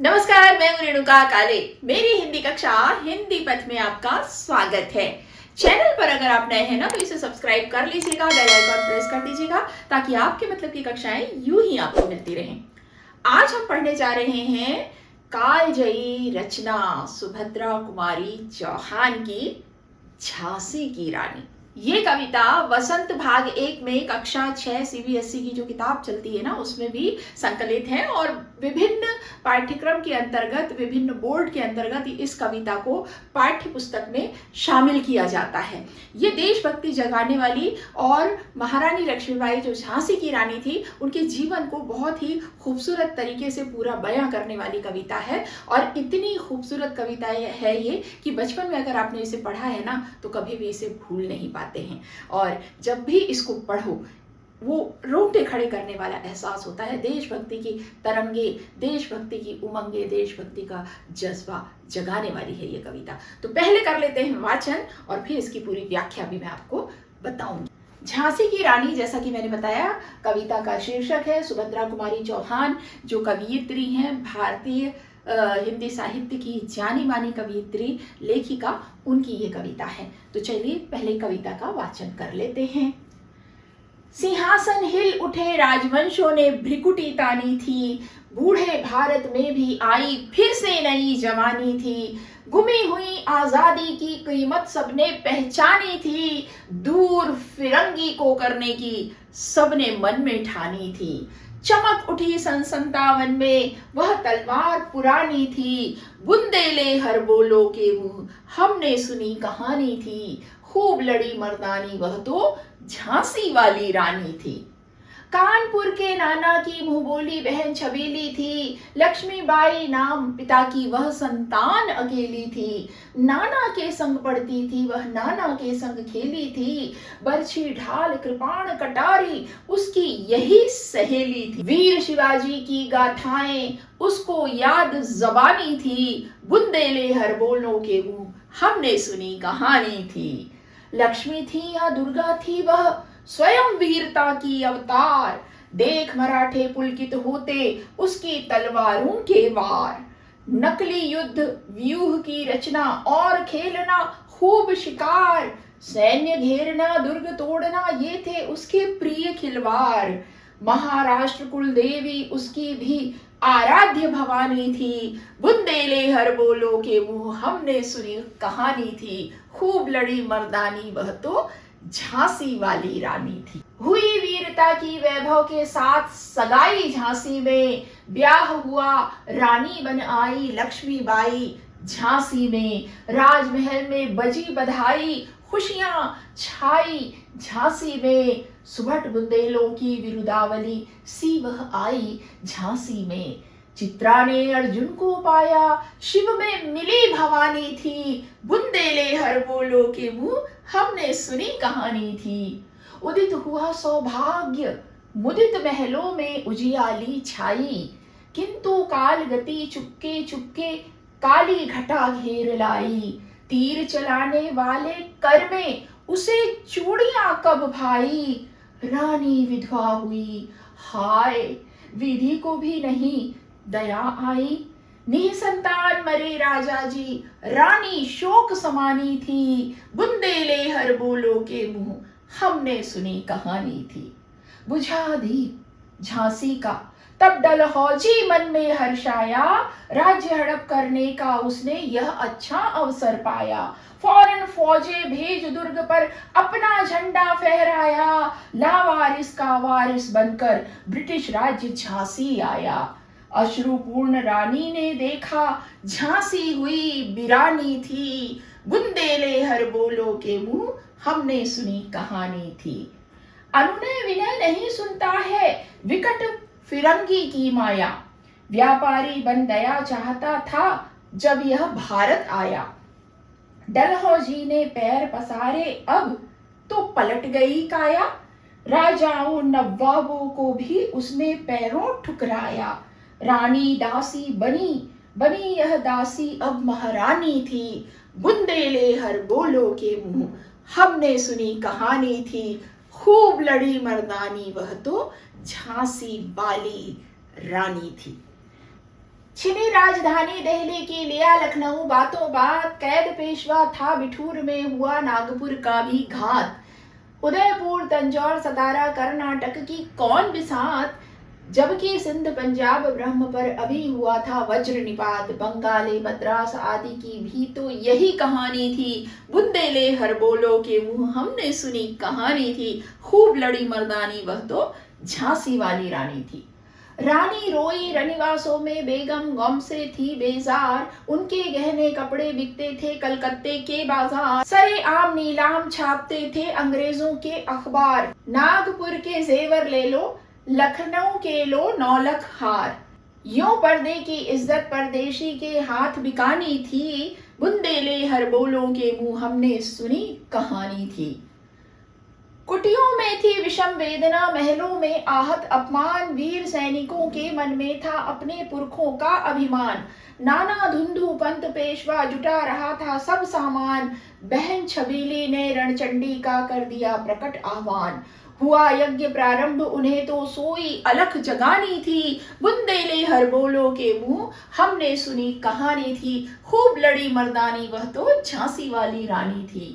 नमस्कार, मैं हूं रेणुका काले। मेरी हिंदी कक्षा हिंदी पथ में आपका स्वागत है। चैनल पर अगर आप नए हैं ना तो इसे सब्सक्राइब कर लीजिएगा, बेल आइकॉन प्रेस कर दीजिएगा ताकि आपके मतलब की कक्षाएं यूं ही आपको मिलती रहें। आज हम पढ़ने जा रहे हैं कालजयी रचना सुभद्रा कुमारी चौहान की झांसी की रानी। ये कविता वसंत भाग 1 में कक्षा 6 सीबीएसई की जो किताब चलती है ना उसमें भी संकलित है और विभिन्न पाठ्यक्रम के अंतर्गत, विभिन्न बोर्ड के अंतर्गत इस कविता को पाठ्य पुस्तक में शामिल किया जाता है। ये देशभक्ति जगाने वाली और महारानी लक्ष्मीबाई जो झांसी की रानी थी उनके जीवन को बहुत ही खूबसूरत तरीके से पूरा बयां करने वाली कविता है। और इतनी खूबसूरत कविता है ये कि बचपन में अगर आपने इसे पढ़ा है ना तो कभी भी इसे भूल नहीं पाते हैं। और जब भी इसको पढ़ो वो रोंगटे खड़े करने वाला एहसास होता है। देशभक्ति की तरंगे, देशभक्ति की उमंगे, देशभक्ति का जज्बा जगाने वाली है ये कविता। तो पहले कर लेते हैं वाचन और फिर इसकी पूरी व्याख्या भी मैं आपको बताऊंगी। झांसी की रानी, जैसा कि मैंने बताया, कविता का शीर्षक है। सुभद्रा कुमारी चौहान जो कवयित्री हैं, भारतीय हिंदी साहित्य की जानी मानी कवयित्री, लेखिका, उनकी ये कविता है। तो चलिए पहले कविता का वाचन कर लेते हैं। सिंहासन हिल उठे राजवंशों ने भ्रिकुटी तानी थी, बूढ़े भारत में भी आई फिर से नई जवानी थी। गुमी हुई आजादी की कीमत सबने पहचानी थी, दूर फिरंगी को करने की सबने मन में ठानी थी। चमक उठी सन 57 में वह तलवार पुरानी थी, बुंदेले हर बोलो के मुंह हमने सुनी कहानी थी। खूब लड़ी मर्दानी वह तो झांसी वाली रानी थी। कानपुर के नाना की मुंह बोली बहन छबीली थी, लक्ष्मीबाई नाम पिता की वह संतान अकेली थी। नाना के संग पढ़ती थी वह, नाना के संग खेली थी, बरछी ढाल कृपाण कटारी उसकी यही सहेली थी। वीर शिवाजी की गाथाएं उसको याद जबानी थी, बुंदेले हर बोलों के मुंह हमने सुनी कहानी थी। लक्ष्मी थी या दुर्गा थी वह, स्वयं वीरता की अवतार, देख मराठे पुलकित होते उसकी तलवारों के वार। नकली युद्ध व्यूह की रचना और खेलना खूब शिकार, सैन्य घेरना दुर्ग तोड़ना ये थे उसके प्रिय खिलवाड़। महाराष्ट्र कुल देवी उसकी भी आराध्य भवानी थी, बुंदेले हर बोलो के मुंह हमने सुनी कहानी थी। खूब लड़ी मर्दानी वह तो झांसी वाली रानी थी। हुई वीरता की वैभव के साथ सगाई झांसी में, ब्याह हुआ रानी बन आई लक्ष्मीबाई झांसी में। राजमहल में बजी बधाई, खुशियां छाई झांसी में। सुभट बुंदेलों की विरुदावली सी वह आई झांसी में। चित्रा ने अर्जुन को पाया, शिव में मिली भवानी थी, बुंदेले हर बोलो के मुंह हमने सुनी कहानी थी। उदित हुआ सौभाग्य, मुदित महलों में उजियाली छाई, किंतु काल गति चुपके चुपके काली घटा घेर लाई। तीर चलाने वाले कर में उसे चूड़ियां कब भाई, रानी विधवा हुई हाय विधि को भी नहीं दया आई। निसंतान मरे राजा जी, रानी शोक समानी थी, बुंदेले हर बोलो के मुंह हमने सुनी कहानी थी। बुझा दीप झांसी का तब डलहौजी मन में हर्षाया, राज्य हड़प करने का उसने यह अच्छा अवसर पाया। फौरन फौजे भेज दुर्ग पर अपना झंडा फहराया, लावारिस का वारिस बनकर ब्रिटिश राज्य झांसी आया। अश्रुपूर्ण रानी ने देखा झांसी हुई बिरानी थी, बुंदेले हर बोलो के मुंह हमने सुनी कहानी थी। अनुनय विनय नहीं सुनता है विकट फिरंगी की माया, व्यापारी बन दया चाहता था जब यह भारत आया। डलहौजी ने पैर पसारे अब तो पलट गई काया, राजाओं नवाबों को भी उसने पैरों ठुकराया। रानी दासी बनी बनी यह दासी अब महारानी थी, बुंदेले हर बोलो के मुंह हमने सुनी कहानी थी। खूब लड़ी मर्दानी वह तो झांसी वाली रानी थी। छिनी राजधानी दिल्ली की लिया लखनऊ, बातों बात कैद पेशवा था बिठूर में, हुआ नागपुर का भी घात। उदयपुर तंजौर सतारा कर्नाटक की कौन बिसात, जबकि सिंध पंजाब ब्रह्म पर अभी हुआ था वज्र निपात। बंगाली मद्रास आदि की भी तो यही कहानी थी, बुंदेले हर बोलो के मुंह हमने सुनी कहानी थी। खूब लड़ी मर्दानी वह तो झांसी वाली रानी थी। रानी रोई रनिवासों में, बेगम गम से थी बेजार, उनके गहने कपड़े बिकते थे कलकत्ते के बाजार। सरे आम नीलाम छापते थे अंग्रेजों के अखबार, नागपुर के जेवर ले लो लखनऊ के लो नौलख हार। यूं पर्दे की इज्जत परदेशी के हाथ बिकानी थी, बुंदेले हर बोलों के मुंह हमने सुनी कहानी थी। कुटियों में थी विषम वेदना, महलों में आहत अपमान, वीर सैनिकों के मन में था अपने पुरखों का अभिमान। नाना धुंधु पंत पेशवा जुटा रहा था सब सामान, बहन छबीली ने रणचंडी का कर दिया प्रकट आह्वान। हुआ यज्ञ प्रारंभ उन्हें तो सोई अलख जगानी थी, बुंदेले हर बोलो के मुंह हमने सुनी कहानी थी। खूब लड़ी मर्दानी वह तो झांसी वाली रानी थी।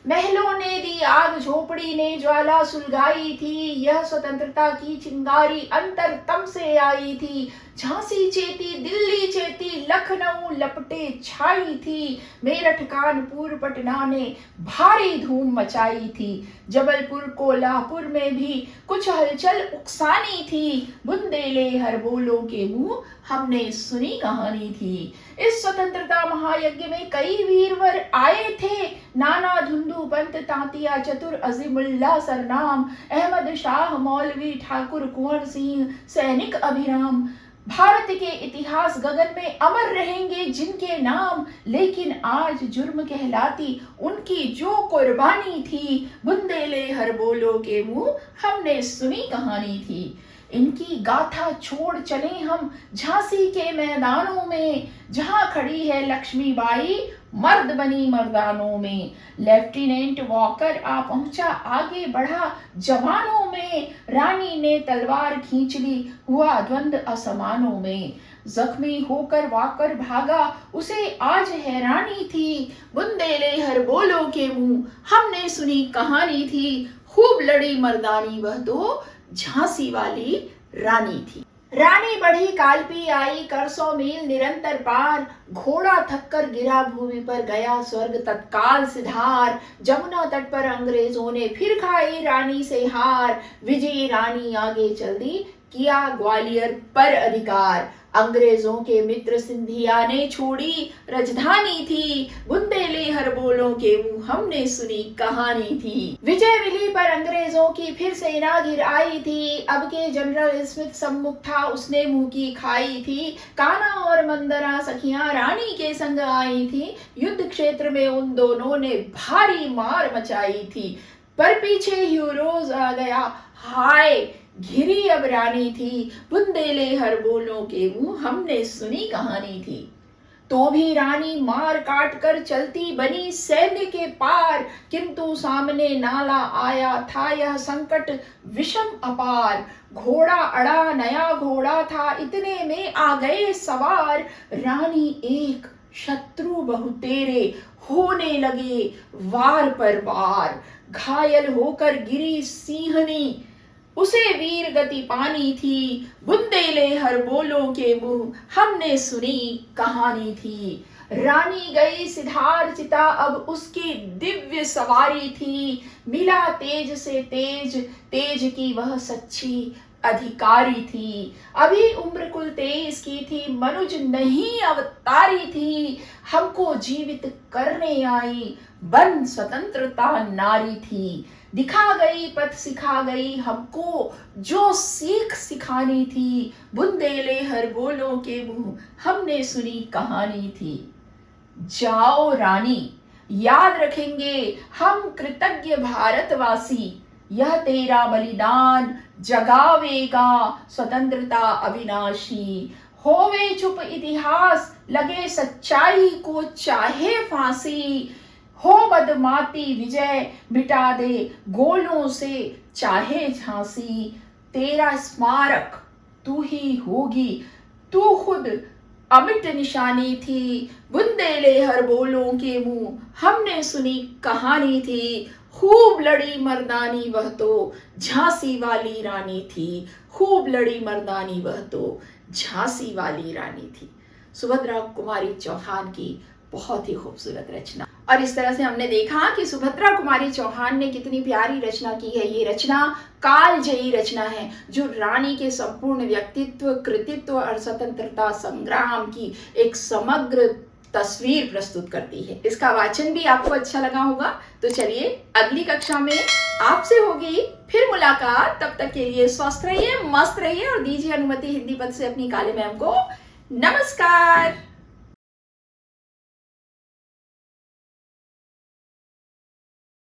महलों ने दी आग झोपड़ी ने ज्वाला सुलगाई थी, यह स्वतंत्रता की चिंगारी अंतर तम से आई थी। झांसी चेती दिल्ली चेती लखनऊ लपटे छाई थी, मेरठ कानपुर पटना ने भारी धूम मचाई थी। जबलपुर कोल्हापुर में भी कुछ हलचल उकसानी थी, बुंदेले हर बोलो के मुंह हमने सुनी कहानी थी। इस स्वतंत्रता महायज्ञ में कई वीरवर आए थे, नाना धुंधु पंत तांतिया चतुर अजीमुल्ला सरनाम, अहमद शाह मौलवी ठाकुर कुंवर सिंह सैनिक अभिराम। भारत के इतिहास गगन में अमर रहेंगे जिनके नाम, लेकिन आज जुर्म कहलाती उनकी जो कुर्बानी थी, बुंदेले हर बोलो के मुंह हमने सुनी कहानी थी। इनकी गाथा छोड़ चले हम झांसी के मैदानों में, जहां खड़ी है लक्ष्मीबाई मर्द बनी मर्दानों में। लेफ्टिनेंट वॉकर आ पहुंचा आगे बढ़ा जवानों में, रानी ने तलवार खींच ली हुआ द्वंद असमानों में। जख्मी होकर वॉकर भागा उसे आज हैरानी थी, बुंदेले हर बोलो के मुंह हमने सुनी कहानी थी। खूब लड़ी मर्दानी वह तो झांसी वाली रानी थी। रानी बढ़ी कालपी आई कर 100 मील निरंतर पार, घोड़ा थककर गिरा भूमि पर गया स्वर्ग तत्काल सिधार। जमुना तट पर अंग्रेजों ने फिर खाई रानी से हार, विजयी रानी आगे चल दी किया ग्वालियर पर अधिकार। अंग्रेजों के मित्र सिंधिया ने छोड़ी राजधानी थी, बुंदेले हर बोलों के मुंह हमने सुनी कहानी थी। विजय विली पर अंग्रेजों की फिर सेना घिर आई थी, अब के जनरल स्मिथ सम्मुख था उसने मुंह की खाई थी। कान्हा और मंदरा सखियां रानी के संग आई थी, युद्ध क्षेत्र में उन दोनों ने भारी मार मचाई थी। पर पीछे यूरोज आ गया हाय घिरी अब रानी थी, बुंदेले हर बोलों के मुंह हमने सुनी कहानी थी। तो भी रानी मार काट कर चलती बनी सैन्य के पार, किंतु सामने नाला आया था यह संकट विषम अपार। घोड़ा अड़ा नया घोड़ा था इतने में आ गए सवार, रानी एक शत्रु बहुतेरे होने लगे वार पर वार। घायल होकर गिरी सिंहनी उसे वीर गति पानी थी, बुंदेले हर बोलों के मुंह हमने सुनी कहानी थी। रानी गई सिधार चिता अब उसकी दिव्य सवारी थी, मिला तेज से तेज तेज की वह सच्ची अधिकारी थी। अभी उम्र कुल 23 की थी, मनुज नहीं अवतारी थी, हमको जीवित करने आई बन स्वतंत्रता नारी थी। दिखा गई पथ सिखा गई हमको जो सीख सिखानी थी, बुंदेले हर बोलों के मुंह हमने सुनी कहानी थी। जाओ रानी याद रखेंगे हम कृतज्ञ भारतवासी, यह तेरा बलिदान जगावेगा स्वतंत्रता अविनाशी। होवे चुप इतिहास लगे सच्चाई को चाहे फांसी, हो बदमाती विजय मिटा दे गोलों से चाहे झांसी। तेरा स्मारक तू ही होगी, तू खुद अमिट निशानी थी, बुंदेले हर बोलों के मुंह, हमने सुनी कहानी थी, खूब लड़ी मर्दानी वह तो झांसी वाली रानी थी, खूब लड़ी मर्दानी वह तो झांसी वाली रानी थी। सुभद्रा कुमारी चौहान की बहुत ही खूबसूरत रचना। और इस तरह से हमने देखा कि सुभद्रा कुमारी चौहान ने कितनी प्यारी रचना की है। ये रचना कालजयी रचना है जो रानी के संपूर्ण व्यक्तित्व, कृतित्व और स्वतंत्रता संग्राम की एक समग्र तस्वीर प्रस्तुत करती है। इसका वाचन भी आपको अच्छा लगा होगा। तो चलिए अगली कक्षा में आपसे होगी फिर मुलाकात। तब तक के लिए स्वस्थ रहिए, मस्त रहिए और दीजिए अनुमति हिंदी पद से अपनी काले मैम को नमस्कार।